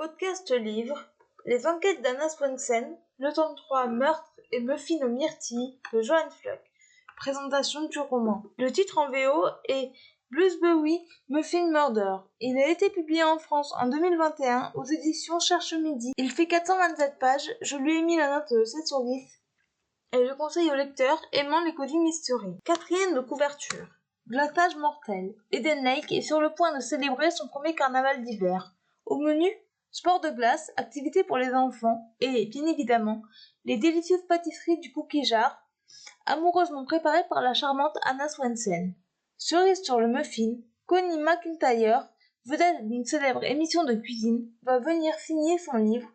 Podcast livre Les enquêtes d'Anna Swanson, le tome 3 Meurtre et Muffin aux myrtilles de Johan Flock. Présentation du roman. Le titre en VO est Bluesbury Muffin Murder. Il a été publié en France en 2021 aux éditions Cherche Midi. Il fait 427 pages, je lui ai mis la note de 7 sur 10 et je conseille au lecteur aimant les Cody Mystery. Quatrième de couverture. Glaçage mortel. Eden Lake est sur le point de célébrer son premier carnaval d'hiver. Au menu, sport de glace, activités pour les enfants et, bien évidemment, les délicieuses pâtisseries du Cookie Jar, amoureusement préparées par la charmante Anna Swanson. Cerise sur le muffin, Connie McIntyre, vedette d'une célèbre émission de cuisine, va venir signer son livre.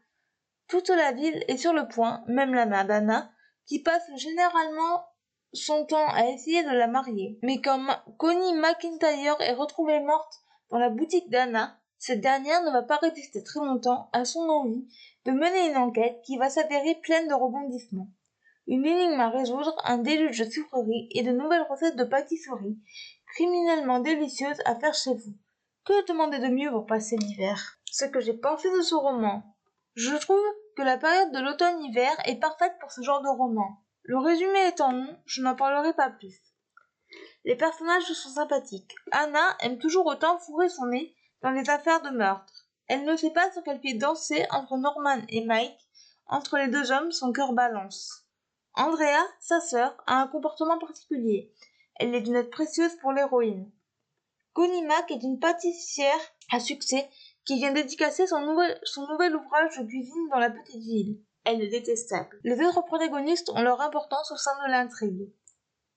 Toute la ville est sur le point, même la mère d'Anna, qui passe généralement son temps à essayer de la marier. Mais quand Connie McIntyre est retrouvée morte dans la boutique d'Anna, cette dernière ne va pas résister très longtemps à son envie de mener une enquête qui va s'avérer pleine de rebondissements. Une énigme à résoudre, un déluge de sucreries et de nouvelles recettes de pâtisserie, criminellement délicieuses à faire chez vous. Que demander de mieux pour passer l'hiver? Ce que j'ai pensé de ce roman. Je trouve que la période de l'automne-hiver est parfaite pour ce genre de roman. Le résumé étant long, je n'en parlerai pas plus. Les personnages sont sympathiques. Anna aime toujours autant fourrer son nez dans les affaires de meurtre. Elle ne sait pas sur quel pied danser entre Norman et Mike. Entre les deux hommes, son cœur balance. Andrea, sa sœur, a un comportement particulier. Elle est d'une aide précieuse pour l'héroïne. Connie Mac est une pâtissière à succès qui vient dédicacer son nouvel ouvrage de cuisine dans la petite ville. Elle est détestable. Les autres protagonistes ont leur importance au sein de l'intrigue.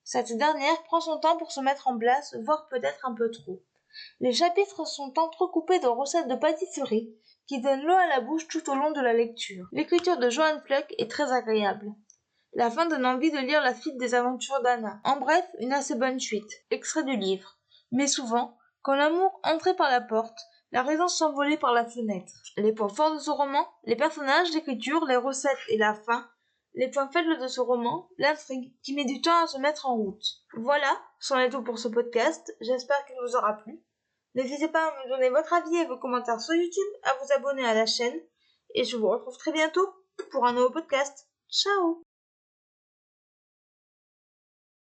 Cette dernière prend son temps pour se mettre en place, voire peut-être un peu trop. Les chapitres sont entrecoupés de recettes de pâtisserie qui donnent l'eau à la bouche tout au long de la lecture. L'écriture de Johan Flock est très agréable. La fin donne envie de lire la suite des aventures d'Anna. En bref, une assez bonne suite. Extrait du livre. Mais souvent, quand l'amour entrait par la porte, la raison s'envolait par la fenêtre. Les points forts de ce roman, les personnages, l'écriture, les recettes et la fin. Les points faibles de ce roman, l'intrigue, qui met du temps à se mettre en route. Voilà, c'en est tout pour ce podcast, j'espère qu'il vous aura plu. N'hésitez pas à me donner votre avis et vos commentaires sur YouTube, à vous abonner à la chaîne, et je vous retrouve très bientôt pour un nouveau podcast. Ciao!